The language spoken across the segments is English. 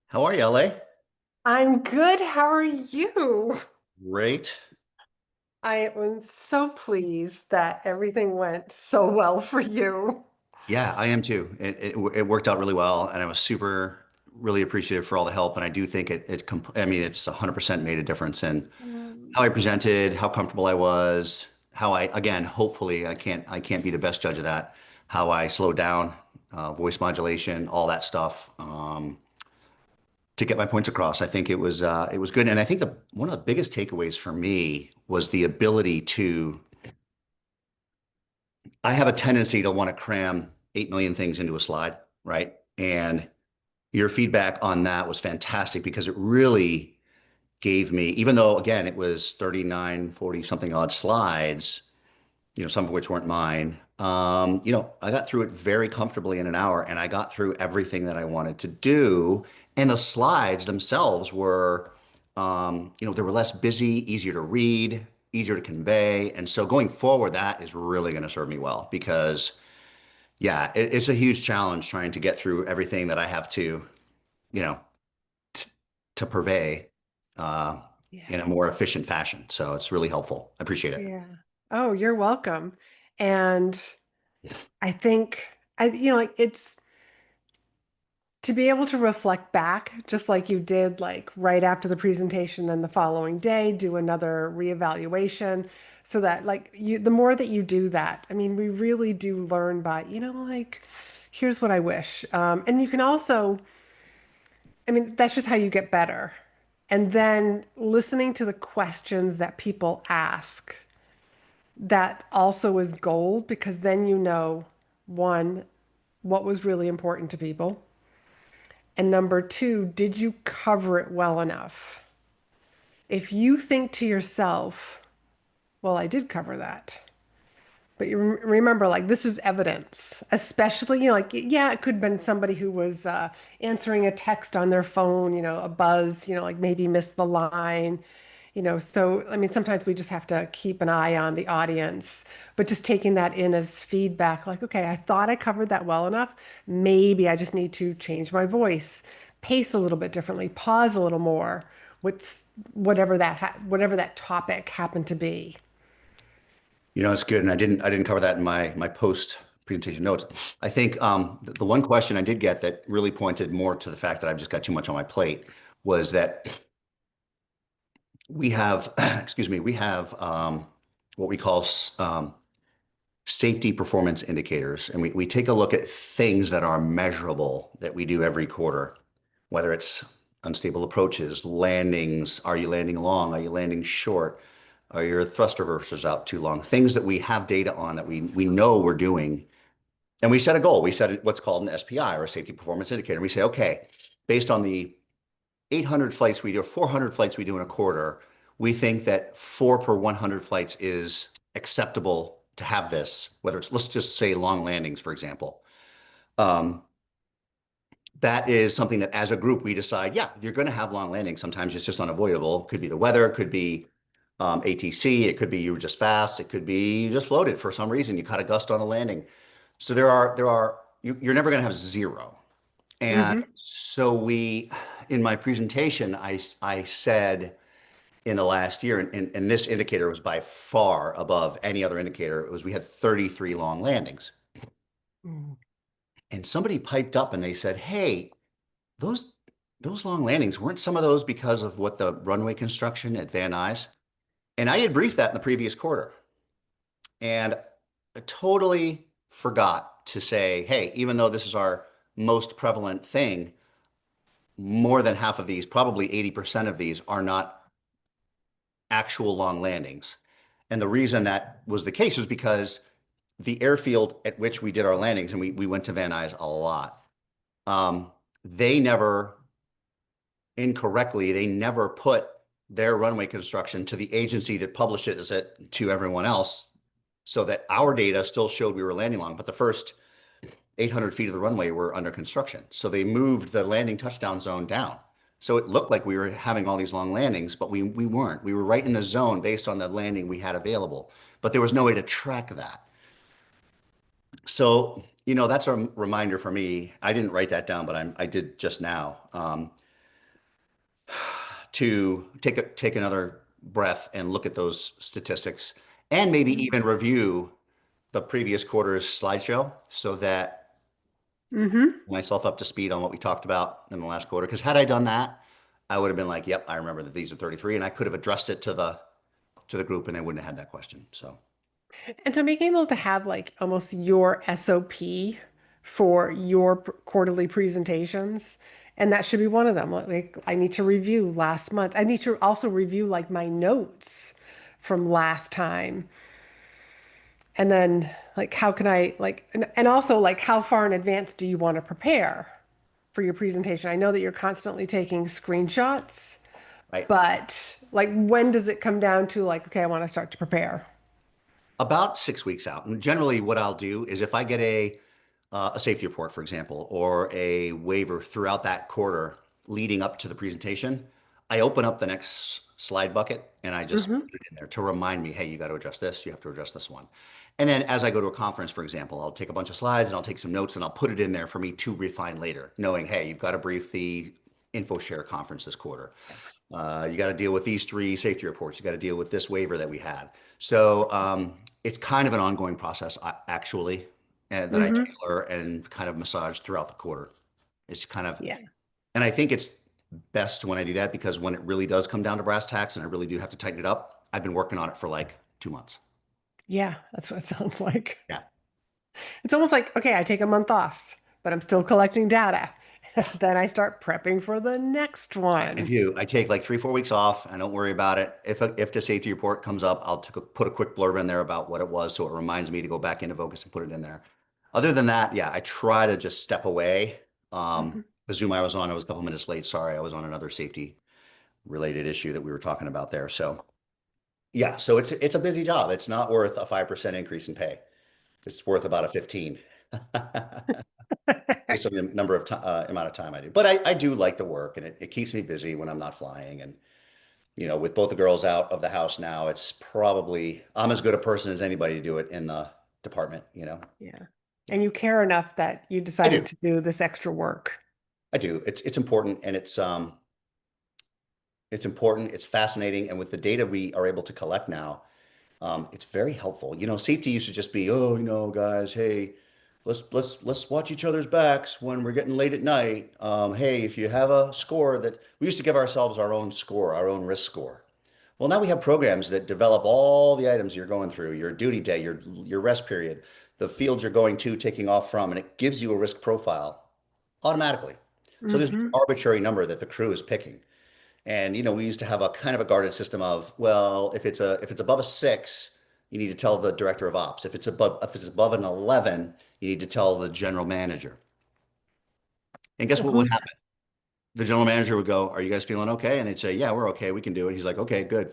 How are you, LA? I'm good. How are you? Great. I am so pleased that everything went so well for you. Yeah, I am too. It worked out really well, and I was really appreciative for all the help. And I do think I mean, it's 100% made a difference in Um, how I presented, how comfortable I was, how again, hopefully, I can't be the best judge of that. How I slowed down, voice modulation, all that stuff, to get my points across. I think it was good, and I think the one of the biggest takeaways for me was the ability to I have a tendency to want to cram 8 million things into a slide, right? And your feedback on that was fantastic because it really gave me, even though again, it was 39, 40 something odd slides, some of which weren't mine. I got through it very comfortably in an hour and I got through everything that I wanted to do. And the slides themselves were, they were less busy, easier to read, easier to convey. And so going forward, that is really going to serve me well because yeah, it's a huge challenge trying to get through everything that I have to, you know, t to purvey uh, Yeah. in a more efficient fashion. So it's really helpful. I appreciate it. Yeah. Oh, you're welcome. And I think like it's to be able to reflect back, just like you did, like right after the presentation, then the following day, do another reevaluation so that the more that you do that, I mean, we really do learn by, like, here's what I wish. And you can also, I mean, that's just how you get better. And then listening to the questions that people ask, that also is gold because then you know, one, what was really important to people. And number two, did you cover it well enough? If you think to yourself, well, I did cover that. But you remember, like, this is evidence, especially, like, yeah, it could have been somebody who was answering a text on their phone, a buzz, like maybe missed the line, So, I mean, sometimes we just have to keep an eye on the audience, but just taking that in as feedback, like, okay, I thought I covered that well enough. Maybe I just need to change my voice, pace a little bit differently, pause a little more, what's whatever that topic happened to be. It's good, and I didn't cover that in my post presentation notes. I think the one question I did get that really pointed more to the fact that I've just got too much on my plate was that we have, excuse me, we have what we call safety performance indicators, and we take a look at things that are measurable that we do every quarter, whether it's unstable approaches, landings, are you landing long, are you landing short, are your thrust reversers out too long, things that we have data on that we know we're doing. And we set a goal. We set what's called an SPI or a safety performance indicator. And we say, okay, based on the 800 flights we do, or 400 flights we do in a quarter, we think that 4 per 100 flights is acceptable to have this, whether it's, let's just say long landings, for example. Um, that is something that as a group, we decide, yeah, you're going to have long landings. Sometimes it's just unavoidable. It could be the weather, it could be ATC, it could be you were just fast, it could be you just floated for some reason, you caught a gust on the landing. So you're never going to have zero. And Hmm. so in my presentation, I said in the last year, and this indicator was by far above any other indicator, it was we had 33 long landings. And somebody piped up and they said, hey, those those long landings, weren't some of those because of what the runway construction at Van Nuys? And I had briefed that in the previous quarter. And I totally forgot to say, hey, even though this is our most prevalent thing, more than half of these, probably 80% of these, are not actual long landings. And the reason that was the case was because the airfield at which we did our landings, and we went to Van Nuys a lot, um, they never, incorrectly, they never put their runway construction to the agency that publishes it to everyone else so that our data still showed we were landing long. But the first 800 feet of the runway were under construction. So they moved the landing touchdown zone down. So it looked like we were having all these long landings, but we weren't. We were right in the zone based on the landing we had available, but there was no way to track that. So, that's a reminder for me. I didn't write that down, but I did just now. to take another breath and look at those statistics and maybe even review the previous quarter's slideshow so that Mm-hmm. myself up to speed on what we talked about in the last quarter. Because had I done that, I would have been like, "Yep, I remember that these are 33," and I could have addressed it to the group, and they wouldn't have had that question. So, And so being able to have like almost your SOP for your quarterly presentations, and that should be one of them. Like I need to review last month. I need to also review like my notes from last time. And then like how can I like and also like how far in advance do you want to prepare for your presentation? I know that you're constantly taking screenshots, right. but like when does it come down to like, okay, I want to start to prepare? About 6 weeks out. And generally, what I'll do is if I get a safety report, for example, or a waiver throughout that quarter leading up to the presentation, I open up the next slide bucket and I just Mm-hmm. put it in there to remind me, hey, you got to adjust this, you have to adjust this one. And then as I go to a conference, for example, I'll take a bunch of slides and I'll take some notes and I'll put it in there for me to refine later, knowing, hey, you've got to brief the InfoShare conference this quarter. You got to deal with these three safety reports. You got to deal with this waiver that we had. So it's kind of an ongoing process, actually, and that I Mm-hmm. tailor and kind of massage throughout the quarter. It's kind of, Yeah. and I think it's best when I do that because when it really does come down to brass tacks and I really do have to tighten it up, I've been working on it for like 2 months. Yeah, that's what it sounds like. Yeah. It's almost like, okay, I take a month off, but I'm still collecting data. Then I start prepping for the next I one. do. I take like 3, 4 weeks off. I don't worry about it. If the safety report comes up, I'll put a quick blurb in there about what it was, so it reminds me to go back into Focus and put it in there. Other than that, yeah, I try to just step away. Mhm. The Zoom I was on, I was a couple minutes late. Sorry, I was on another safety related issue that we were talking about there. So yeah, so it's a busy job. It's not worth a 5% increase in pay. It's worth about a 15 based on the number of amount of time I do. But I do like the work, and it keeps me busy when I'm not flying. And with both the girls out of the house now, it's probably I'm as good a person as anybody to do it in the department. Yeah. And you care enough that you I decided do. to do this extra work. I do. It's important and it's important, it's fascinating, and with the data we are able to collect now, it's very helpful. Safety used to just be, oh, guys, hey, let's watch each other's backs when we're getting late at night. Hey, if you have a score that we used to give ourselves our own score, our own risk score. Well, now we have programs that develop all the items you're going through, your duty day, your rest period, the fields you're going to, taking off from, and it gives you a risk profile automatically. So there's Hmm. no arbitrary number that the crew is picking. And we used to have a kind of a guarded system of, well, if it's above a 6, you need to tell the director of ops. If it's above an 11, you need to tell the general manager. And guess what would Who's, happen? The general manager would go, "Are you guys feeling okay?" And they'd say, "Yeah, we're okay. We can do it." He's like, "Okay, good."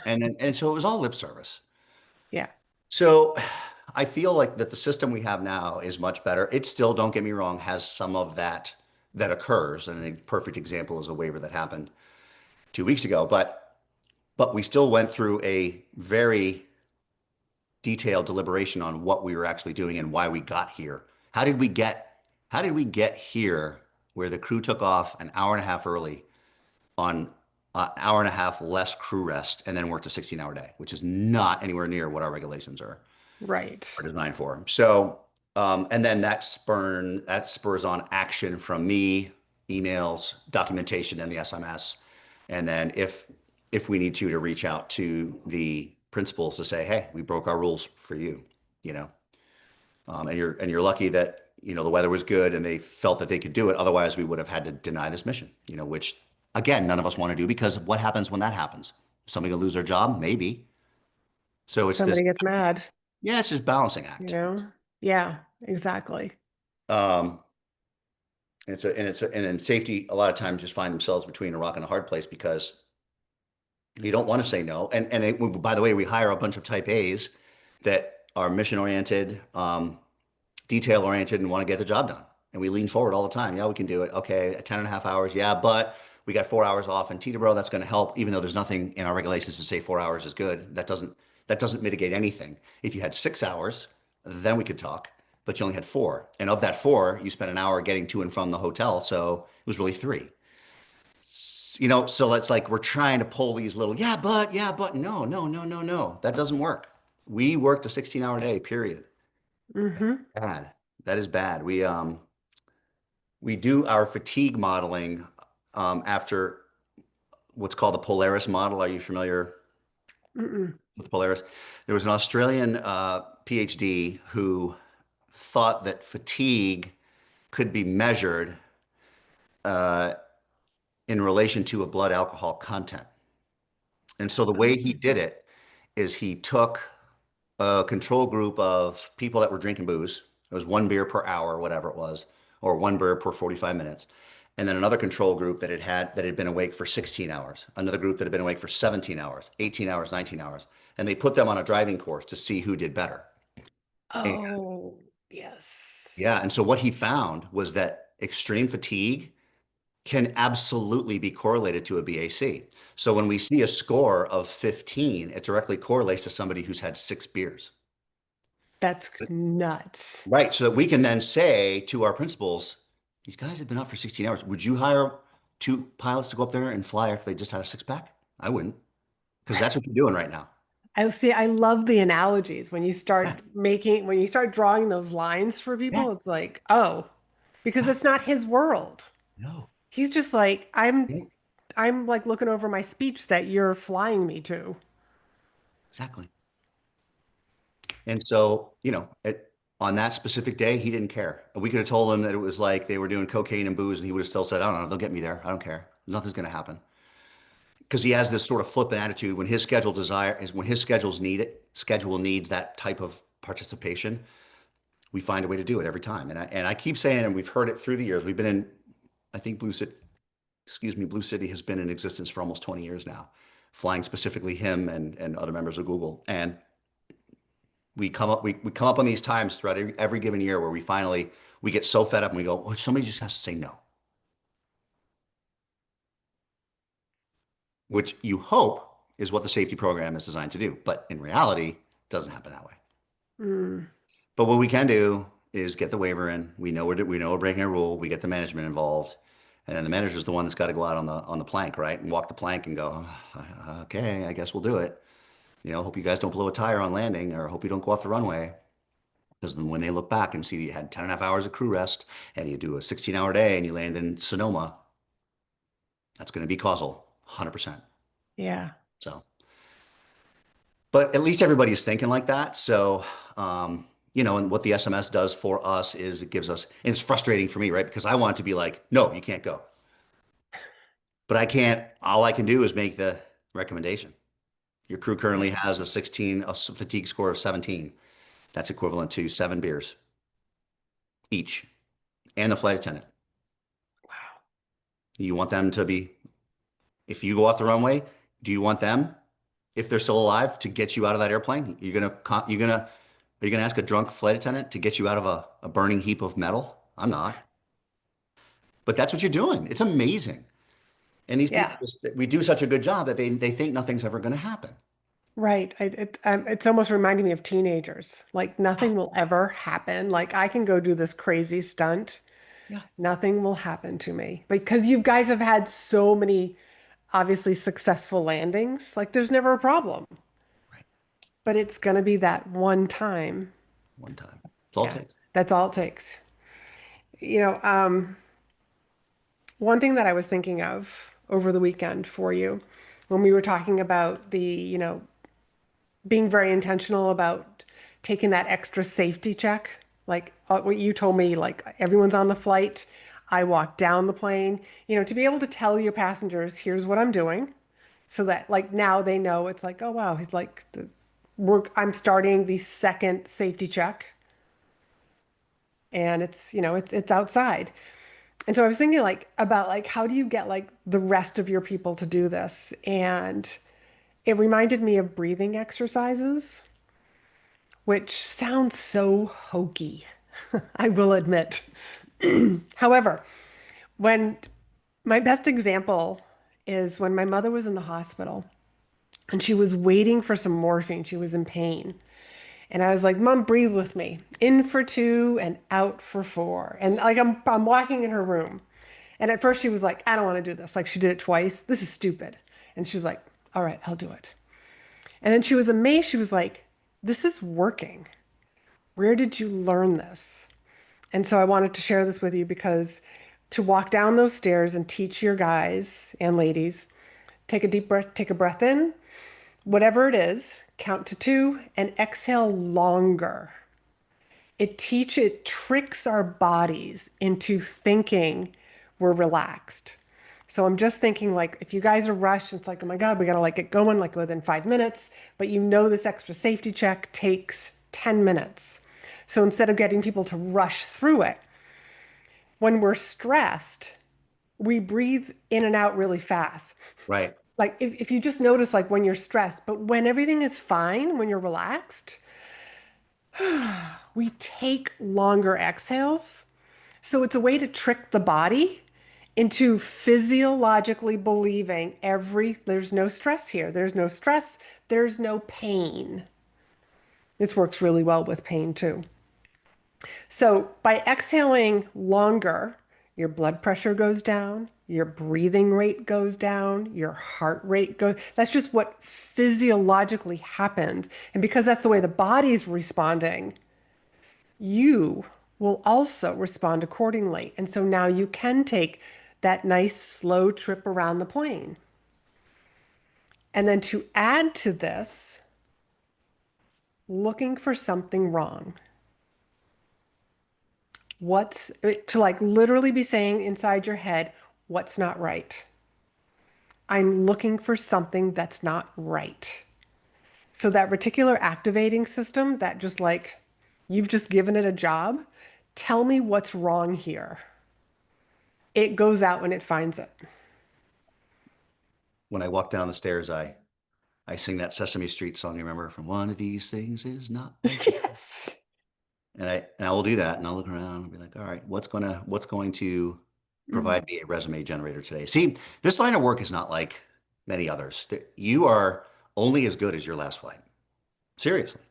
And so it was all lip service. yeah, So I feel like that the system we have now is much better. It still, don't get me wrong, has some of that occurs. And a perfect example is a waiver that happened 2 weeks ago. But we still went through a very detailed deliberation on what we were actually doing and why we got here. How did we get here where the crew took off an hour and a half early on an hour and a half less crew rest and then worked a 16-hour day, which is not anywhere near what our regulations right. are designed for. So, and then that spurs on action from me, emails, documentation, and the SMS. And then if we need to reach out to the principals to say, hey, we broke our rules for you, you know, and you're lucky that the weather was good and they felt that they could do it. Otherwise, we would have had to deny this mission, which again none of us want to do because what happens when that happens? Somebody gonna lose their job? Maybe. So it's this, Somebody gets mad, yeah, it's this balancing you act. know? Yeah, exactly. Um, and in safety, a lot of times just find themselves between a rock and a hard place because you don't want to say no. And by the way, we hire a bunch of type A's that are mission oriented, detail oriented, and want to get the job done. And we lean forward all the time. Yeah, we can do it. Okay, 10 and a half hours. Yeah, but we got 4 hours off in Teterboro. That's going to help, even though there's nothing in our regulations to say 4 hours is good. That doesn't mitigate anything. If you had 6 hours, then we could talk. But you only had four. And of that four, you spent an hour getting to and from the hotel. So it was really three. So it's like we're trying to pull these little, yeah, but no, no, no, no, no. That doesn't work. We worked a 16-hour day, period. Mm-hmm. Bad. That is bad. We do our fatigue modeling after what's called the Polaris model. Are you familiar Mm-mm. with Polaris? There was an Australian PhD who thought that fatigue could be measured uh, in relation to a blood alcohol content. And so the way he did it is he took a control group of people that were drinking booze. It was one beer per hour, whatever it was, or one beer per 45 minutes. And then another control group that had been awake for 16 hours, another group that had been awake for 17 hours, 18 hours, 19 hours. And they put them on a driving course to see who did better. And Oh, yes. yeah, and so what he found was that extreme fatigue can absolutely be correlated to a BAC. So when we see a score of 15, it directly correlates to somebody who's had 6 beers. That's nuts. Right. So that we can then say to our principals, these guys have been out for 16 hours. Would you hire 2 pilots to go up there and fly if they just had a six pack? I wouldn't, because that's what you're doing right now. I see, I love the analogies Yeah. when you start drawing those lines for Yeah. people, it's like, oh, because Yeah. it's not his world. No. He's just like, I'm Yeah, I'm like looking over my speech that you're flying me to. exactly. And so, on that specific day, he didn't care. We could have told him that it was like they were doing cocaine and booze, and he would have still said, I don't know, they'll get me there. I don't care. Nothing's going to happen. Because he has this sort of flippant attitude when his schedule needs that type of participation, we find a way to do it every time. And I keep saying, and we've heard it through the years. We've been in, I think Blue City has been in existence for almost 20 years now, flying specifically him and other members of Google. And we come up on these times throughout every given year where we get so fed up and we go, oh, somebody just has to say no, which you hope is what the safety program is designed to do. But in reality, it doesn't happen that way. Mm, But what we can do is get the waiver in. We know we're breaking a rule. We get the management involved, and then the manager's the one that's got to go out on the plank, right, and walk the plank and go, okay, I guess we'll do it. Hope you guys don't blow a tire on landing, or hope you don't go off the runway. Because then when they look back and see that you had 10 and a half hours of crew rest and you do a 16-hour day and you land in Sonoma, that's going to be causal, 100%. yeah. So, but at least everybody's thinking like that. So, and what the SMS does for us is it gives us, and it's frustrating for me, right? Because I want it to be like, no, you can't go. But I can't, all I can do is make the recommendation. Your crew currently has a fatigue score of 17. That's equivalent to 7 beers each, and the flight attendant. Wow. You want them to be, if you go off the runway, do you want them, if they're still alive, to get you out of that airplane? Are you gonna ask a drunk flight attendant to get you out of a burning heap of metal? I'm not. But that's what you're doing. It's amazing. And these people, Yeah. we do such a good job that they think nothing's ever going to happen. Right. It's almost reminding me of teenagers. Like Yeah, nothing will ever happen. Like I can go do this crazy stunt. yeah, Nothing will happen to me. Because you guys have had so many obviously successful landings. Like there's never a problem. right. But it's gonna be that one time. One time. That's all it Yeah. takes. That's all it takes. You know, one thing that I was thinking of over the weekend for you when we were talking about being very intentional about taking that extra safety check. Like what you told me, like everyone's on the flight. I walk down the plane, to be able to tell your passengers, here's what I'm doing. So that like now they know it's like, oh wow, he's like I'm starting the second safety check and it's outside. And so I was thinking like about like how do you get like the rest of your people to do this? And it reminded me of breathing exercises, which sounds so hokey, I will admit. However, when my best example is when my mother was in the hospital and she was waiting for some morphine. She was in pain. And I was like, Mom, breathe with me. In for 2 and out for 4. And like I'm walking in her room. And at first she was like, I don't want to do this. Like she did it twice. This is stupid. And she was like, all right, I'll do it. And then she was amazed. She was like, this is working. Where did you learn this? And so I wanted to share this with you because to walk down those stairs and teach your guys and ladies, take a deep breath, take a breath in, whatever it is, count to two and exhale longer. It tricks our bodies into thinking we're relaxed. So I'm just thinking like if you guys are rushed, it's like, oh my God, we gotta like get going like within 5 minutes, but you know this extra safety check takes 10 minutes. So instead of getting people to rush through it, when we're stressed, we breathe in and out really fast. Right. Like if you just notice like when you're stressed, but when everything is fine, when you're relaxed, we take longer exhales. So it's a way to trick the body into physiologically believing there's no stress here. There's no stress. There's no pain. This works really well with pain too. So by exhaling longer, your blood pressure goes down, your breathing rate goes down, your heart rate goes. That's just what physiologically happens. And because that's the way the body's responding, you will also respond accordingly. And so now you can take that nice slow trip around the plane. And then to add to this, looking for something wrong. To like literally be saying inside your head, what's not right? I'm looking for something that's not right. So that reticular activating system that just like you've just given it a job, tell me what's wrong here. It goes out when it finds it. When I walk down the stairs, I sing that Sesame Street song, you remember, from one of these things is not like the other. Yes. And I will do that and I'll look around and be like, all right, what's going to provide Mhm. me a resume generator today? See, this line of work is not like many others. You are only as good as your last flight. Seriously.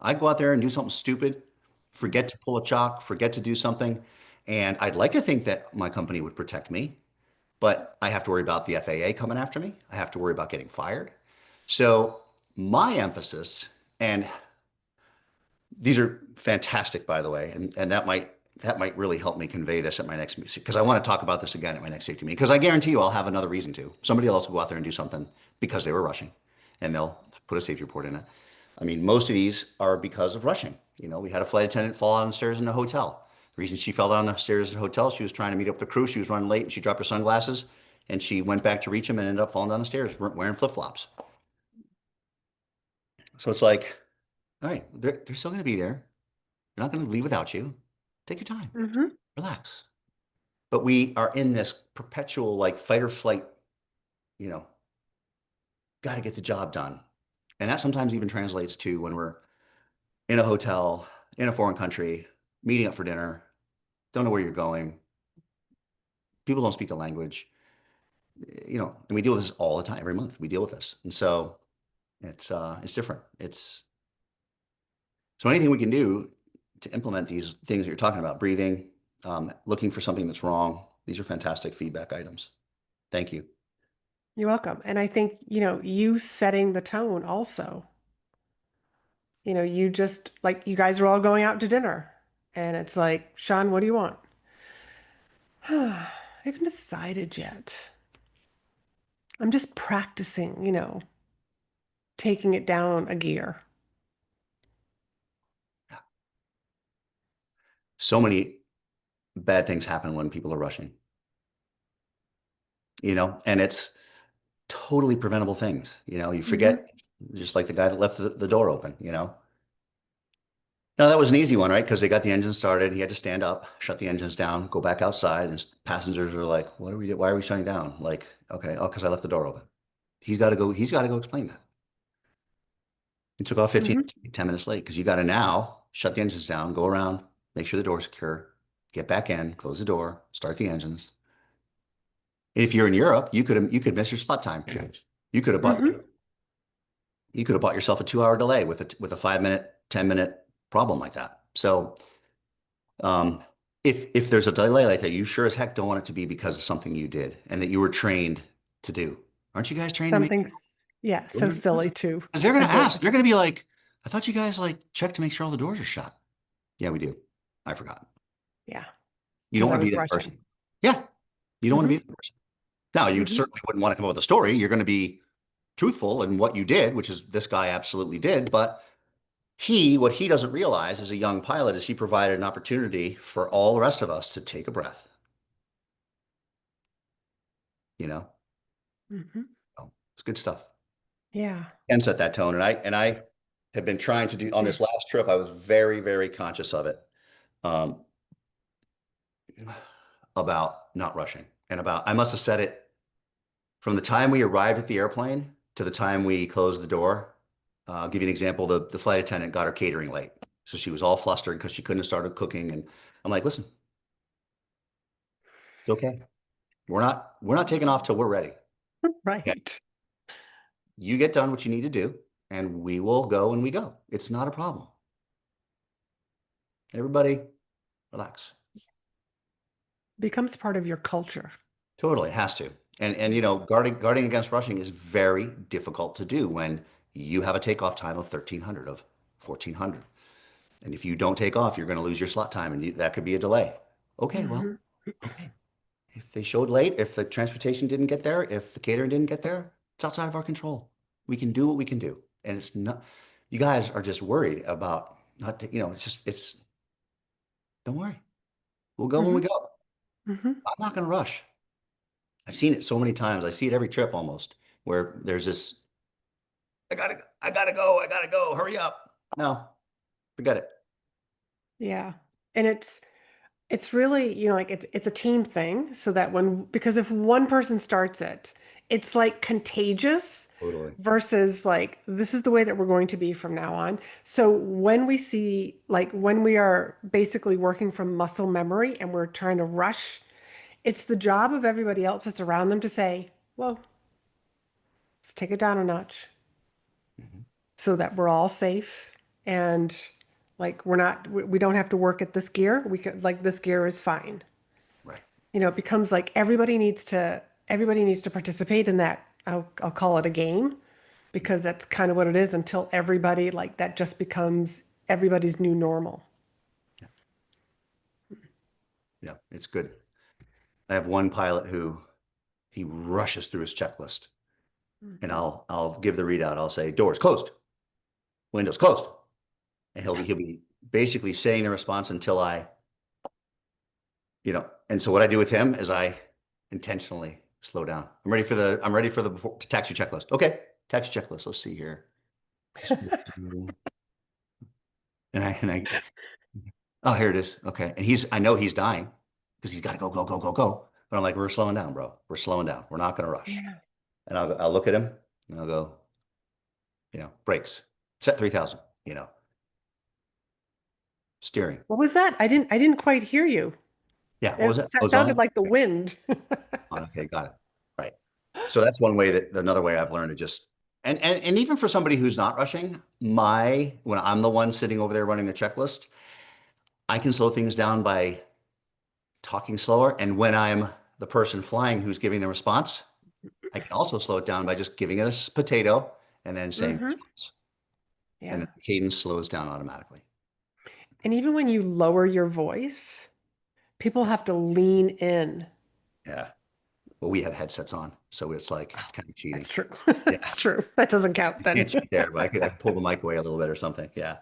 I go out there and do something stupid, forget to pull a chalk, forget to do something, and I'd like to think that my company would protect me, but I have to worry about the FAA coming after me. I have to worry about getting fired. So my emphasis, and these are fantastic, by the way, and that might really help me convey this at my next meeting because I want to talk about this again at my next safety meeting because I guarantee you I'll have another reason to. Somebody else will go out there and do something because they were rushing, and they'll put a safety report in it. I mean, most of these are because of rushing. We had a flight attendant fall down the stairs in the hotel. The reason she fell down the stairs in the hotel, she was trying to meet up with the crew. She was running late and she dropped her sunglasses and she went back to reach them and ended up falling down the stairs wearing flip-flops. So it's like, all right, they're still going to be there. They're not going to leave without you. Take your time, Hmm. relax. But we are in this perpetual like fight or flight, you know, got to get the job done. And that sometimes even translates to when we're in a hotel, in a foreign country, meeting up for dinner, don't know where you're going. People don't speak the language, and we deal with this all the time, every month. We deal with this. And so it's different. It's so anything we can do to implement these things that you're talking about, breathing, looking for something that's wrong. These are fantastic feedback items. Thank you. You're welcome. And I think, you setting the tone also. You just like you guys are all going out to dinner. And it's like, Sean, what do you want? I haven't decided yet. I'm just practicing, taking it down a gear. So many bad things happen when people are rushing, and it's totally preventable things. You Hmm. forget, just like the guy that left the door open. Now, that was an easy one, right? Because they got the engine started. He had to stand up, shut the engines down, go back outside. And his passengers are like, what are we doing? Why are we shutting down? Like, okay, oh, because I left the door open. He's got to go explain that. It took off 15, Hmm. 10 minutes late because you got to now shut the engines down, go around, make sure the door's secure, get back in, close the door, start the engines. If you're in Europe, you could miss your slot time. You could have bought Hmm. you could have bought yourself a 2 hour delay with a 5 minute, 10 minute problem like that. So if there's a delay like that, you sure as heck don't want it to be because of something you did and that you were trained to do. Aren't you guys trained to make Something's, yeah, so sure? silly to Because they're going to avoid. ask. They're going to be like, I thought you guys like checked to make sure all the doors are shut. Yeah, we do. I forgot. Yeah, You don't because I want to was be that rushing. person. Yeah, you don't want to be Hmm. that person. Now, you Hmm. certainly wouldn't want to come up with a story. You're going to be truthful in what you did, which is this guy absolutely did. But what he doesn't realize as a young pilot is he provided an opportunity for all the rest of us to take a breath, you know? Hmm. So it's good stuff. Yeah. And set that tone. And I have been trying to do on this last trip, I was very, very conscious of it. Um, about not rushing and about I must have said it from the time we arrived at the airplane to the time we closed the door. I'll give you an example. The flight attendant got her catering late. So she was all flustered because she couldn't have started cooking. And I'm like, listen, it's okay. We're not taking off till we're ready. Okay. Right. You get done what you need to do, and we will go when we go. It's not a problem. Everybody relax. Becomes part of your culture. Totally, it has to. And guarding against rushing is very difficult to do when you have a takeoff time of 1300 of 1400. And if you don't take off, you're going to lose your slot time and that could be a delay. Okay, well, Hmm. okay. If they showed late, if the transportation didn't get there, if the catering didn't get there, it's outside of our control. We can do what we can do. And it's not, you guys are just worried about not, don't worry. We'll go when we Hmm. go. Hmm. I'm not going to rush. I've seen it so many times. I see it every trip almost where there's this I gotta go, hurry up. No, forget it. Yeah. And it's really, like it's a team thing so that because if one person starts it, it's like contagious Totally. versus like this is the way that we're going to be from now on. So when we see like when we are basically working from muscle memory and we're trying to rush, it's the job of everybody else that's around them to say, "Whoa, let's take it down a notch Mhm. so that we're all safe and like we don't have to work at this gear. We could like this gear is fine." Right. It becomes like everybody needs to participate in that. I'll call it a game because that's kind of what it is until everybody like that just becomes everybody's new normal. Yeah. Yeah, it's good. I have one pilot who he rushes through his checklist and Mhm. I'll give the readout. I'll say doors closed, windows closed. And he'll be basically saying the response until and so what I do with him is I intentionally slow down. I'm ready for the before taxi checklist. Okay, taxi checklist. Let's see here. And I oh, here it is. Okay. And I know he's dying because he's got to go, go, go, go, go. But I'm like, we're slowing down, bro. We're slowing down. We're not going to rush. Yeah. And I'll look at him and I'll go, brakes, set 3000, steering. What was that? I didn't quite hear you. Yeah. What It was that? Oh, sounded zone? like the wind. Okay. Got it. Right. So that's one way another way I've learned to just, and even for somebody who's not rushing, when I'm the one sitting over there running the checklist, I can slow things down by talking slower. And when I'm the person flying who's giving the response, I can also slow it down by just giving it a potato and then saying Hmm. response. And Yeah. then the cadence slows down automatically. And even when you lower your voice, people have to lean in. Yeah. Well, we have headsets on, so it's like Oh, kind of that's cheating. true. Yeah. That's true. That doesn't count You then. can't cheat there, but I could pull the mic away a little bit or something. Yeah.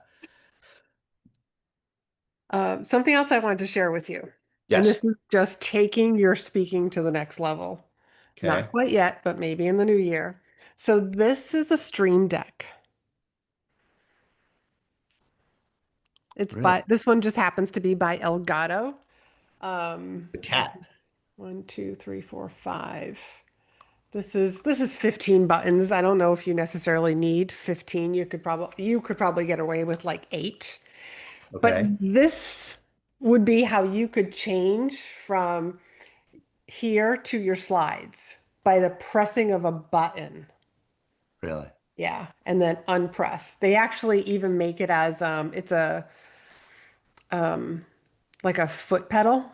Something else I wanted to share with you, and Yes. this is just taking your speaking to the next level. Not Okay. quite yet, but maybe in the new year. So this is a stream deck. Really? This one just happens to be by Elgato. Um, The cat. one, two, three, four, five. This is 15 buttons. I don't know if you necessarily need 15. You could probably get away with like 8. But Okay. this would be how you could change from here to your slides by the pressing of a button. Really? Yeah, and then unpress. They actually even make it as it's like a foot pedal.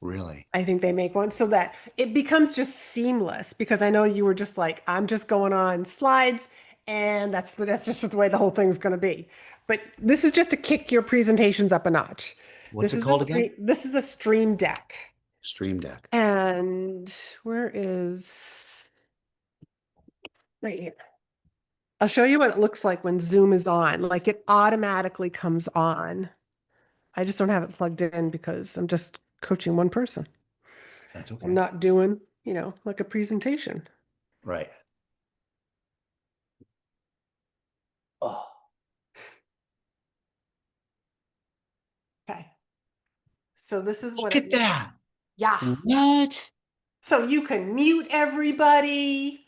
Really? I think they make one so that it becomes just seamless because I know you were just like, I'm just going on slides and that's just the way the whole thing's going to be. But this is just to kick your presentations up a notch. What's it called again? This is a stream deck. Stream Deck. And where is right here. I'll show you what it looks like when Zoom is on. Like it automatically comes on. I just don't have it plugged in because I'm just coaching one person. That's I'm okay. not doing, like a presentation. Right. Oh, Okay. So this is what look it at looks. that. Yeah. What? So you can mute everybody.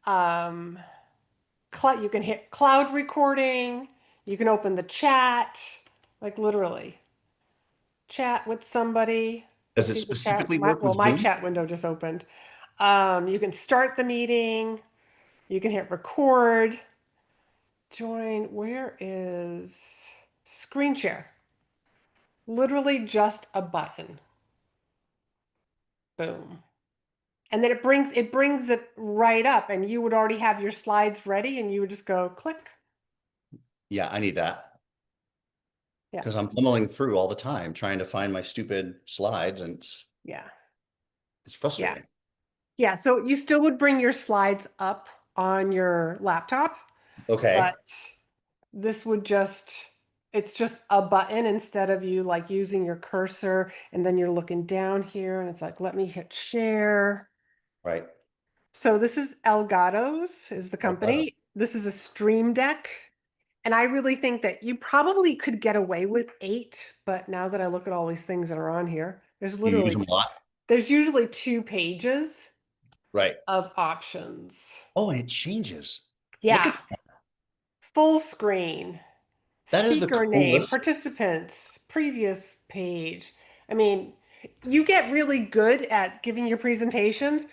Um, you can hit cloud recording. You can open the chat, like literally chat with somebody. I Does it see the chat. specifically work with My Zoom? chat window just opened. You can start the meeting. You can hit record, join. Where is screen share? Literally just a button. Boom. And then it brings it right up and you would already have your slides ready and you would just go click. Yeah, I need that Yeah. because I'm fumbling through all the time trying to find my stupid slides, and Yeah. it's Yeah. frustrating. Yeah. So you still would bring your slides up on your laptop, Okay. but this would just, it's just a button instead of you like using your cursor and then you're looking down here and it's like, let me hit share. Right. So this is Elgato's is the Oh, got it. company. This is a Stream Deck. And I really think that you probably could get away with 8, but now that I look at all these things that are on here, You use them a lot? there's usually 2 pages Right. of options. Oh, and it changes. Look Yeah, at that. full screen, That is the speaker name, coolest. participants, previous page. I mean, you get really good at giving your presentations.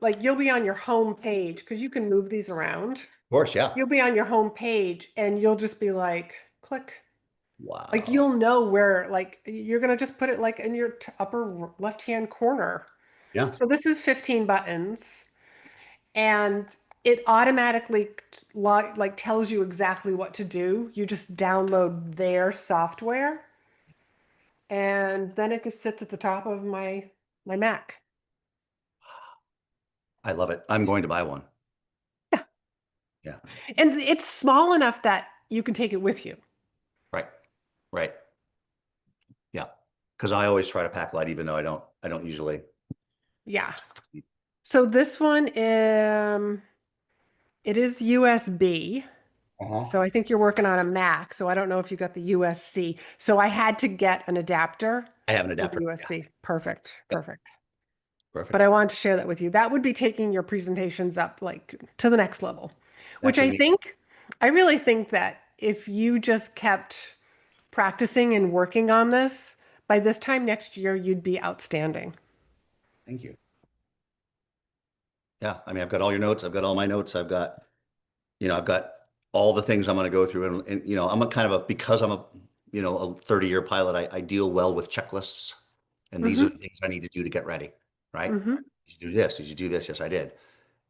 Like you'll be on your home page because you can move these around. Of course, yeah. You'll be on your home page and you'll just be like, click. Like Wow. you'll know where, like you're gonna just put it like in your upper left-hand corner. Yeah. So this is 15 buttons and it automatically like tells you exactly what to do. You just download their software and then it just sits at the top of my Mac. I love it. I'm going to buy one. Yeah. And it's small enough that you can take it with you. Right. Right. Yeah. Because I always try to pack light, even though I don't usually. Yeah. So this one, it is USB. Uh-huh. So I think you're working on a Mac. So I don't know if you got the USC. So I had to get an adapter I have an for the adapter. Yeah. USB. Perfect. Yep. Perfect. But Perfect. I wanted to share that with you. That would be taking your presentations up like to the next level, That which could be. I really think that if you just kept practicing and working on this, by this time next year, you'd be outstanding. Thank you. Yeah. I mean, I've got all your notes. I've got all my notes. I've got all the things I'm going to go through. And I'm a kind of because I'm a 30-year pilot, I deal well with checklists. And these are the Hmm. things I need to do to get ready, right? Hmm. Did you do this? Did you do this? Yes, I did.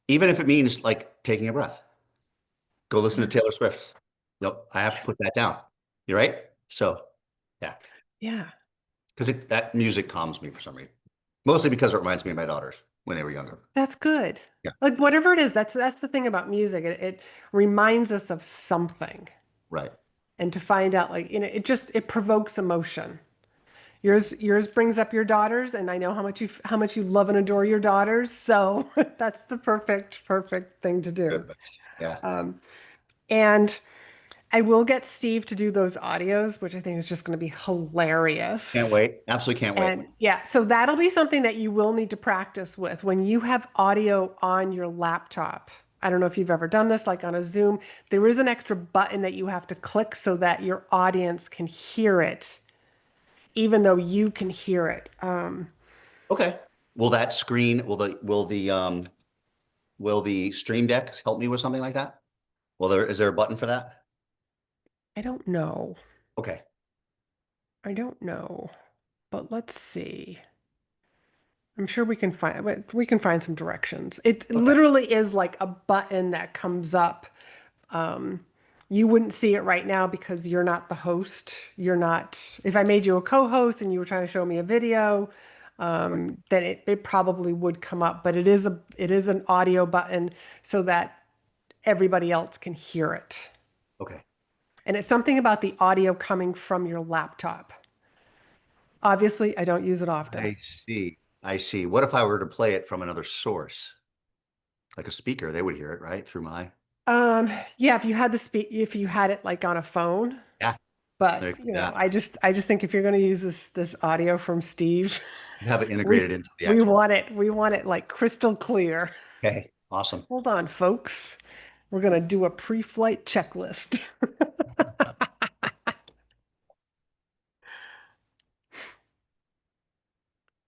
Even if it means like taking a breath, go listen to Taylor Swift. Nope, I have to put that down. You're right. So, yeah, Yeah. because that music calms me for some reason. Mostly because it reminds me of my daughters when they were younger. That's good. Yeah, Like whatever it is, that's the thing about music. It reminds us of something. right. And to find out like, it provokes emotion. Yours brings up your daughters, and I know how much you love and adore your daughters. So that's the perfect thing to do. Perfect. Yeah. Um, and I will get Steve to do those audios, which I think is just going to be Can't hilarious. wait. Absolutely can't wait. And yeah, so that'll be something that you will need to practice with when you have audio on your laptop. I don't know if you've ever done this, like on a Zoom. There is an extra button that you have to click so that your audience can hear it, even though you can hear it. Okay. Will that screen, will the Stream Deck help me with something like that? Is there a button for that? I don't know. Okay. I don't know, but let's see. I'm sure we can find some directions. It Okay. literally is like a button that comes up. Um, you wouldn't see it right now because you're not the host. You're not, if I made you a co-host and you were trying to show me a video, Right. then it probably would come up, but it is an audio button so that everybody else can hear it. Okay. And it's something about the audio coming from your laptop. Obviously, I don't use it often. I see. I see. What if I were to play it from another source, like a speaker? They would hear it, right? Through my. Yeah, if you had it like on a phone, Yeah. but Like that. I just think if you're going to use this audio from Steve, You have it we integrated into the we actual. want it like crystal clear. Okay. Awesome. Hold on, folks. We're going to do a pre-flight checklist.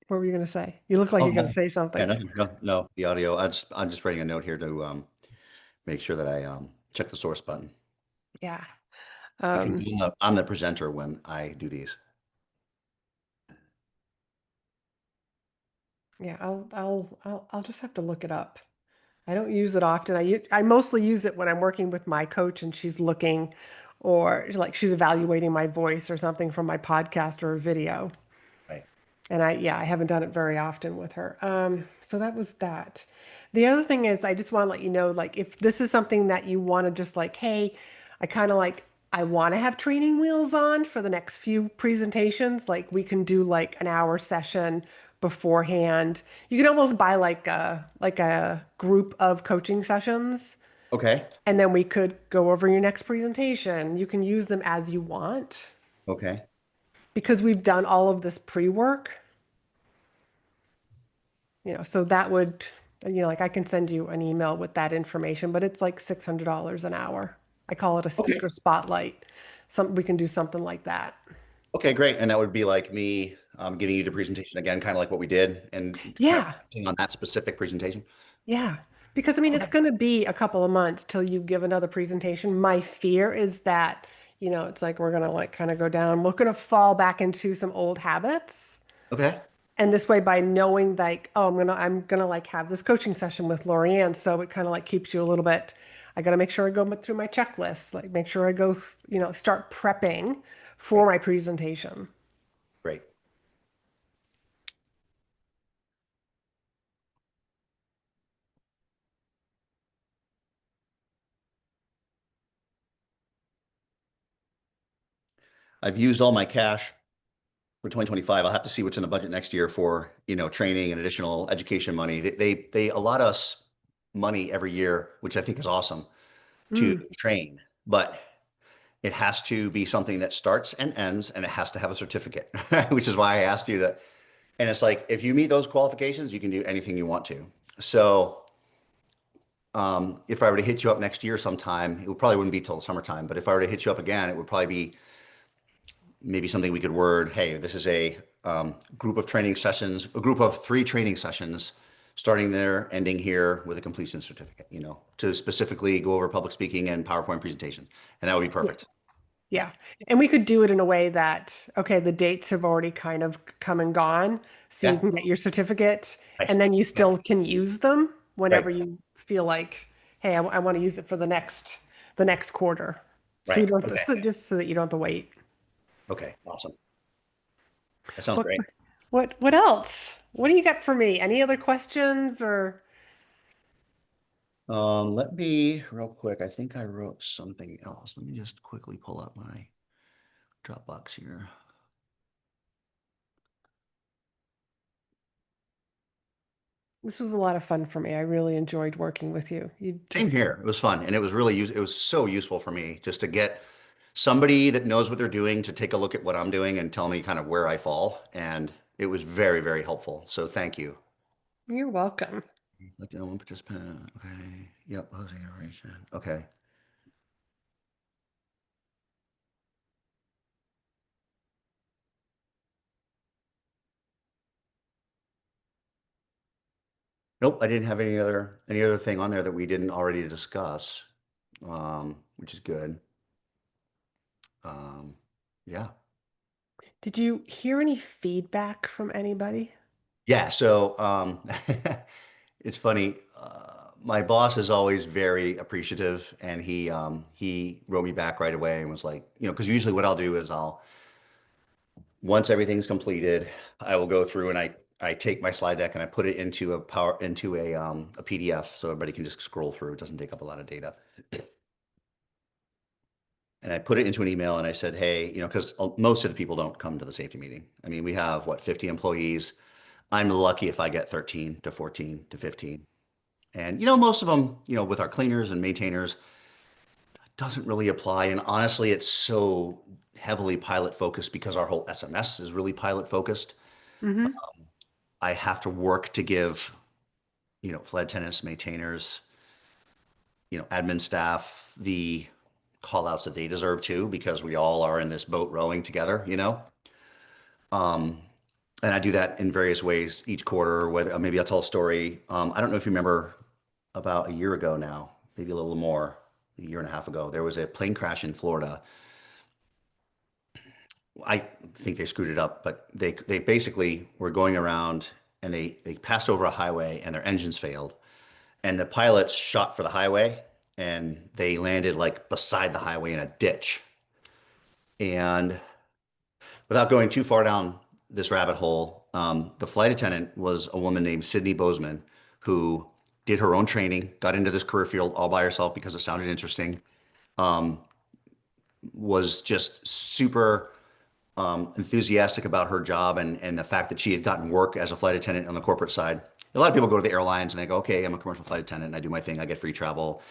What were you going to say? You look like Oh, you're going to no. say Yeah, something. no, the audio. I'm just writing a note here to make sure that I check the source button. Yeah. I can. Um, I'm the presenter when I do these. yeah, I'll just have to look it up. I don't use it often. I mostly use it when I'm working with my coach and she's looking or like she's evaluating my voice or something from my podcast or a video. Right. And I haven't done it very often with her. So that was that. The other thing is I just want to let you know, like if this is something that you want to just like, hey, I kind of like I want to have training wheels on for the next few presentations. Like we can do like an hour session beforehand. You can almost buy like a group of coaching sessions, Okay. and then we could go over your next presentation. You can use them as you want Okay. because we've done all of this pre-work. So that would, like I can send you an email with that information, but it's like $600 an hour. I call it a Okay. speaker spotlight. We can do something like that. Okay, great. And that would be like me giving you the presentation again, kind of like what we did, and kind of Yeah, focusing on that specific presentation. yeah. Because I mean, it's Okay. going to be a couple of months till you give another presentation. My fear is that, it's like we're going to like kind of go down. We're going to fall back into some old habits. Okay. And this way, by knowing like, oh, I'm gonna like have this coaching session with Laurie-Ann, so it kind of like keeps you a little bit. I got to make sure I go through my checklist, like make sure I go, start prepping for Great. my presentation. Great. I've used all my cash for 2025. I'll have to see what's in the budget next year for, training and additional education money. They allot us money every year, which I think is awesome to Mm, train, but it has to be something that starts and ends, and it has to have a certificate, which is why I asked you to. And it's like, if you meet those qualifications, you can do anything you want to. So, if I were to hit you up next year sometime, probably wouldn't be till the summertime, but if I were to hit you up again, it would probably be maybe something we could word, hey, this is a group of training sessions, a group of 3 training sessions, starting there, ending here with a completion certificate, to specifically go over public speaking and PowerPoint presentation. And that would be yeah, perfect. Yeah. yeah. And we could do it in a way that, okay, the dates have already kind of come and gone, so you Yeah. can get your certificate, Right. and then you Yeah. still can use them whenever Right. you feel like, hey, I want to use it for the next quarter. So you Right. don't have to, Okay. just so that you don't have to wait. Okay. Awesome. That sounds What great. what else? What do you got for me? Any other questions or Let me real quick. I think I wrote something else. Let me just quickly pull up my Dropbox here. this was a lot of fun for me. I really enjoyed working with you. You Same just here. It was fun, and it was it was so useful for me just to get somebody that knows what they're doing to take a look at what I'm doing and tell me kind of where I fall. And it was very, very helpful. So thank you. you're welcome. Like to know one participant. Okay. Yep. Hosting information. Okay. Nope. I didn't have any other thing on there that we didn't already discuss, which is good. Um, yeah. Did you hear any feedback from anybody? Yeah, so it's funny. My boss is always very appreciative, and he wrote me back right away and was like, because usually what I'll do is once everything's completed, I will go through and I take my slide deck and I put it into a PDF so everybody can just scroll through. It doesn't take up a lot of data. And I put it into an email and I said, hey, because most of the people don't come to the safety meeting. I mean, we have what, 50 employees. I'm lucky if I get 13 to 14 to 15. And most of them, with our cleaners and maintainers, doesn't really apply. And honestly, it's so heavily pilot focused because our whole SMS is really pilot focused. Hmm. I have to work to give, flight attendants, maintainers, admin staff the call outs that they deserve too, because we all are in this boat rowing together. Um, and I do that in various ways each quarter, whether maybe I'll tell a story. I don't know if you remember about a year ago now, maybe a little more, a year and a half ago, there was a plane crash in Florida. I think they screwed it up, but they basically were going around and they passed over a highway and their engines failed. And the pilots shot for the highway and they landed like beside the highway in a ditch. And without going too far down this rabbit hole, the flight attendant was a woman named Sydney Bozeman who did her own training, got into this career field all by herself because it sounded interesting, um, was just super enthusiastic about her job and the fact that she had gotten work as a flight attendant on the corporate side. A lot of people go to the airlines and they go, okay, I'm a commercial flight attendant and I do my thing. I get free travel.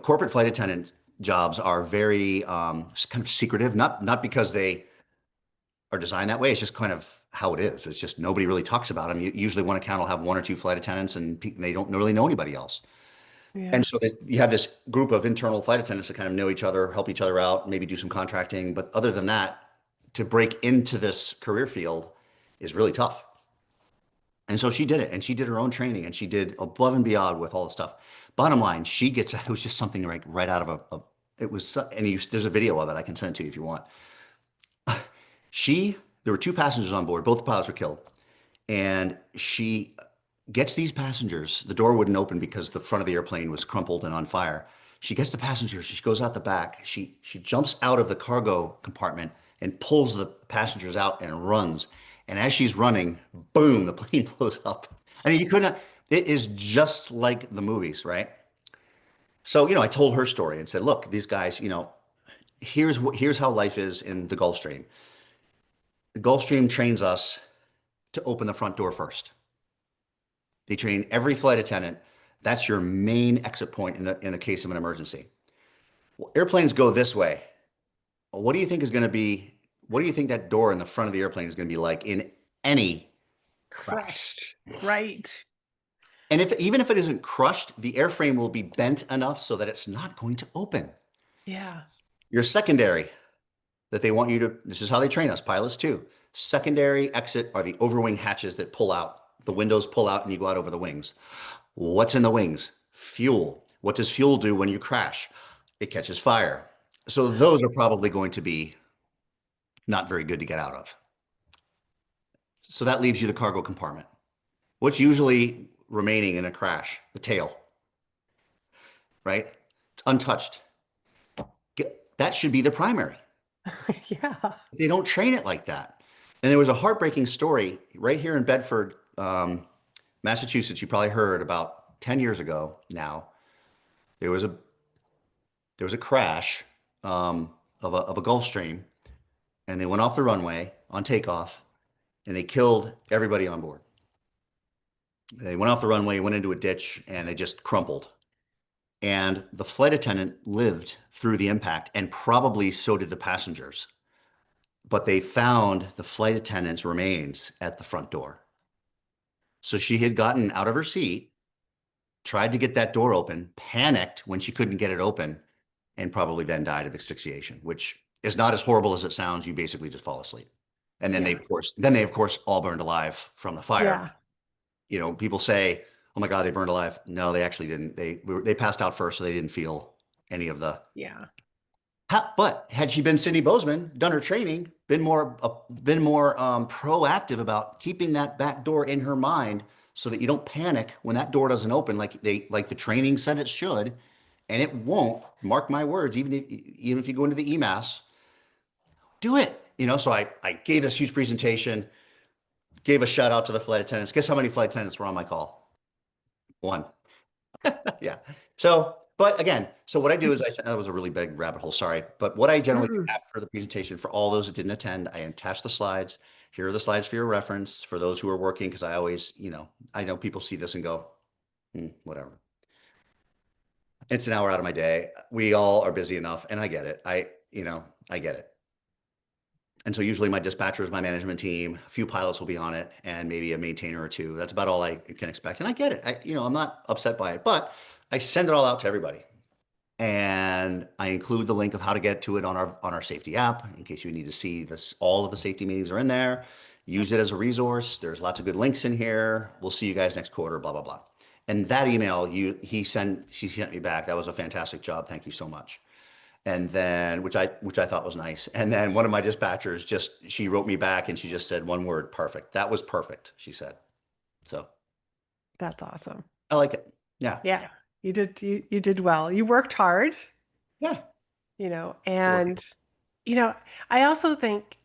Corporate flight attendant jobs are very kind of secretive, not because they are designed that way. It's just kind of how it is. It's just nobody really talks about them. Usually one account will have one or two flight attendants and they don't really know anybody else. And Yeah. so you have this group of internal flight attendants that kind of know each other, help each other out, maybe do some contracting. But other than that, to break into this career field is really tough. And so she did it and she did her own training and she did above and beyond with all the stuff. Bottom line, she gets, it was just something right out of it was, there's a video of it. I can send it to you if you want. There were two passengers on board. Both the pilots were killed. And she gets these passengers. The door wouldn't open because the front of the airplane was crumpled and on fire. She gets the passengers. She goes out the back. She jumps out of the cargo compartment and pulls the passengers out and runs. And as she's running, boom, the plane blows up. I mean, you couldn't. It is just like the movies, right? So, I told her story and said, "Look, these guys, here's how life is in the Gulf Stream. The Gulf Stream trains us to open the front door first. They train every flight attendant. That's your main exit point in the case of an emergency. Well, airplanes go this way. Well, what do you think is going to be? What do you think that door in the front of the airplane is going to be like in any crash? Crushed. Right. And even if it isn't crushed, the airframe will be bent enough so that it's not going to open. Yeah. Your secondary that they want you to, this is how they train us, pilots too. Secondary exit are the overwing hatches that pull out. The windows pull out and you go out over the wings. What's in the wings? Fuel. What does fuel do when you crash? It catches fire. So those are probably going to be not very good to get out of. So that leaves you the cargo compartment. What's usually remaining in a crash? The tail, right? It's untouched. That should be the primary. Yeah. They don't train it like that. And there was a heartbreaking story right here in Bedford, Massachusetts. You probably heard about 10 years ago now. There was a there was a crash of a Gulfstream, and they went off the runway on takeoff, and they killed everybody on board. They went off the runway, went into a ditch, and they just crumpled. And the flight attendant lived through the impact, and probably so did the passengers. But they found the flight attendant's remains at the front door. So she had gotten out of her seat, tried to get that door open, panicked when she couldn't get it open, and probably then died of asphyxiation, which is not as horrible as it sounds. You basically just fall asleep. And then Yeah. they of course all burned alive from the fire. Yeah. People say, "Oh my God, they burned alive." No, they actually didn't. They passed out first, so they didn't feel any of the Yeah. But had she been Cindy Bozeman, done her training, been more proactive about keeping that back door in her mind so that you don't panic when that door doesn't open like the training said it should, and it won't. Mark my words, even if you go into the EMAS, do it. So I gave this huge presentation, gave a shout out to the flight attendants. Guess how many flight attendants were on my call? One. Yeah. So, but again, so what I do is that was a really big rabbit hole, sorry. But what I generally do Mm-mm. after the presentation for all those that didn't attend, I attach the slides. Here are the slides for your reference for those who are working, because I always, I know people see this and go, whatever. It's an hour out of my day. We all are busy enough, and I get it. I get it. And so usually my dispatchers, my management team, a few pilots will be on it, and maybe a maintainer or two. That's about all I can expect. And I get it. I'm not upset by it, but I send it all out to everybody. And I include the link of how to get to it on our safety app in case you need to see this. All of the safety meetings are in there. Use it as a resource. There's lots of good links in here. We'll see you guys next quarter, blah, blah, blah. And that email she sent me back. That was a fantastic job. Thank you so much. And then, which I thought was nice. And then one of my dispatchers she wrote me back and she just said one word, perfect. That was perfect, she said. So That's awesome. I like it. Yeah. Yeah, you did well. You worked hard, Yeah. Working. and you know, I also think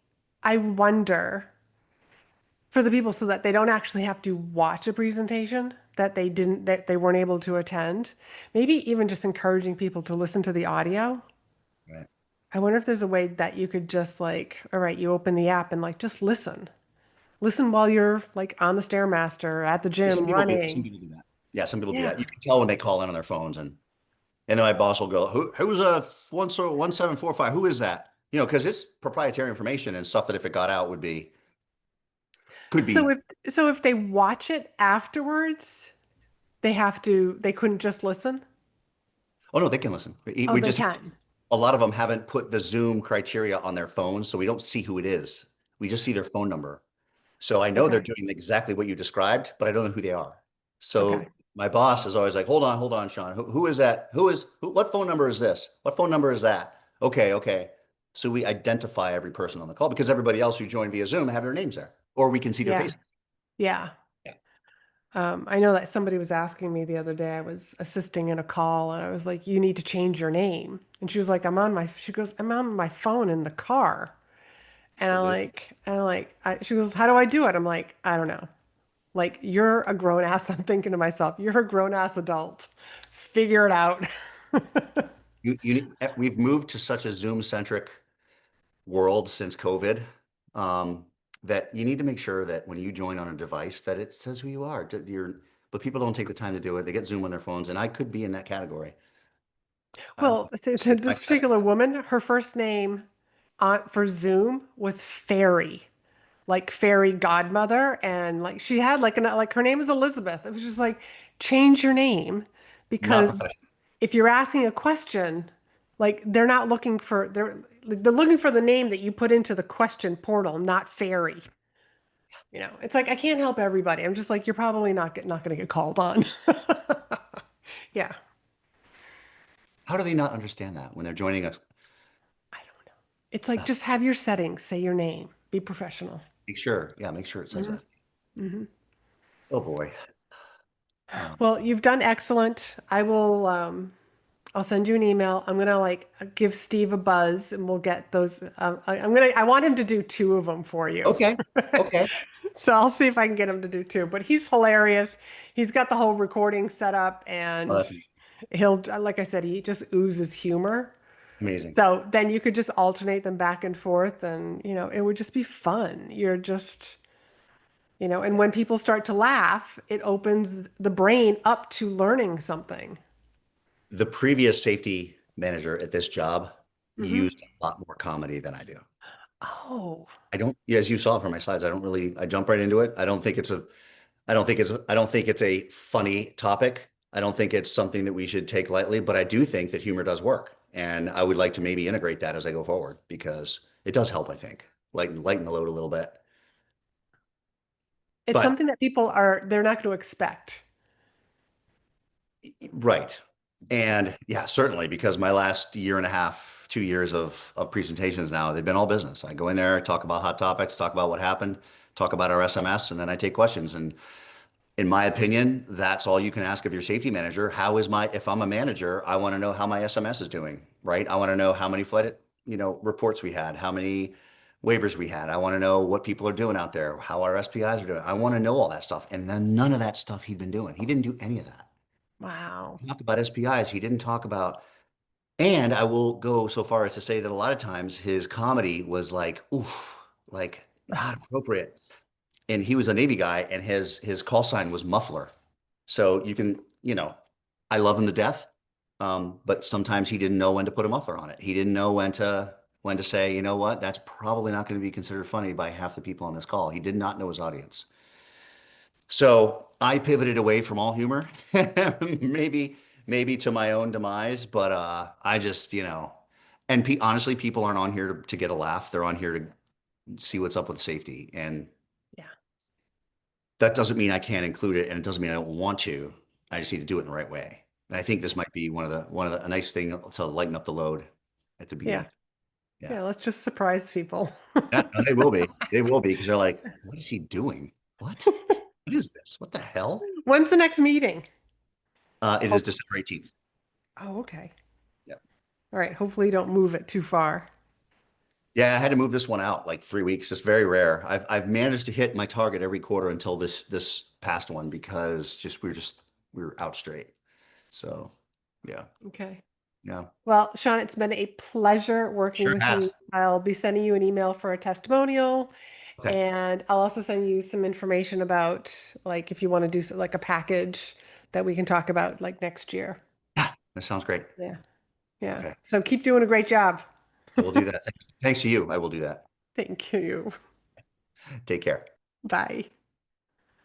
I wonder for the people so that they don't actually have to watch a presentation that they weren't able to attend. Maybe even just encouraging people to listen to the audio. Right. I wonder if there's a way that you could just like, all right, you open the app and like just listen. Listen while you're like on the Stairmaster, at the Some gym, people do. Some running. people do that. Yeah, some people do that. Yeah. You can tell when they call in on their phones, and then my boss will go, who's a 1745? Who is that? Because it's proprietary information and stuff that if it got out could So be. if they watch it afterwards, they couldn't just listen? Oh no, they can listen. We Oh, we they just can. a lot of them haven't put the Zoom criteria on their phones, so we don't see who it is. We just see their phone number. So I know they're Okay. doing exactly what you described, but I don't know who they are. Okay. So my boss is always like, hold on, Sean. Who is that? What phone number is this? What phone number is that? Okay, okay. So we identify every person on the call because everybody else who joined via Zoom have their names there, or we can see their Yeah. faces. Yeah. Yeah. I know that somebody was asking me the other day, I was assisting in a call and I was like, you need to change your name. And she was like, she goes, I'm on my phone in the car. And Still do. she goes, how do I do it? I'm like, I don't know. Like, you're a grown ass. I'm thinking to myself, you're a grown ass adult. Figure it out. We've moved to such a Zoom centric world since COVID, um, that you need to make sure that when you join on a device that it says who you are. But people don't take the time to do it. They get Zoom on their phones, and I could be in that category. I don't Well, know. It's my this setting. particular woman, her first name for Zoom was Fairy, like fairy godmother, and like she had like her name is Elizabeth. It was just like change your name Not because professional. if you're asking a question, like they're looking for the name that you put into the question portal, not fairy. It's like I can't help everybody. I'm just like you're probably not going to get called on. Yeah, How do they not understand that when they're joining us? I don't know. It's like Uh, just have your settings, say your name, be professional. make sure it says Hmm. that. Hmm. Oh boy. Um, Well, you've done excellent. I'll send you an email. I'm gonna like give Steve a buzz and we'll get those. I want him to do two of them for you. okay. Okay. So I'll see if I can get him to do two. But he's hilarious. He's got the whole recording set up Oh, and that's like I said, he just oozes humor. amazing. So then you could just alternate them back and forth and, it would just be fun. And when people start to laugh, it opens the brain up to learning something. The previous safety manager at this job Hmm. used a lot more comedy than I do. Oh, I don't, yeah, as you saw from my slides, I jump right into it. I don't think it's a funny topic. I don't think it's something that we should take lightly, but I do think that humor does work. And I would like to maybe integrate that as I go forward because it does help, I think, lighten the load a little bit. it's But something that they're not going to expect. right. And yeah, certainly because my last year and a half, 2 years of presentations now. They've been all business. I go in there, talk about hot topics, talk about what happened, talk about our SMS, and then I take questions. And in my opinion, that's all you can ask of your safety manager. If I'm a manager, I want to know how my SMS is doing, right? I want to know how many flight, reports we had, how many waivers we had. I want to know what people are doing out there, how our SPIs are doing. I want to know all that stuff. And then none of that stuff he'd been doing. He didn't do any of that. Wow. He talked about SPIs. He didn't talk about, and I will go so far as to say that a lot of times his comedy was like, oof, like not appropriate. And he was a Navy guy, and his call sign was Muffler. So you can, I love him to death. But sometimes he didn't know when to put a muffler on it. He didn't know when to say, you know what, that's probably not going to be considered funny by half the people on this call. He did not know his audience. So I pivoted away from all humor, maybe to my own demise, but I just, and honestly, people aren't on here to get a laugh. They're on here to see what's up with safety. And Yeah. that doesn't mean I can't include it, and it doesn't mean I don't want to. I just need to do it in the right way. And I think this might be a nice thing to lighten up the load at the Yeah. beginning. Yeah. Yeah. Let's just surprise people. Yeah, they will be. They will be because they're like, what is he doing? What? What is this? What the hell? When's the next meeting? It Oh, is December 18th. oh, okay. Yeah. All right. Hopefully you don't move it too far. Yeah, I had to move this one out like 3 weeks. It's very rare. I've managed to hit my target every quarter until this past one because we were out straight. So yeah. Okay. Yeah. Well, Sean, it's been a pleasure working Sure with you. has. I'll be sending you an email for a testimonial, Okay. and I'll also send you some information about like if you want to do like a package that we can talk about like next year. Yeah, that sounds great. Yeah. Yeah. Okay. So keep doing a great job. I will do that. Thanks to you. I will do that. Thank you. Take care. Bye.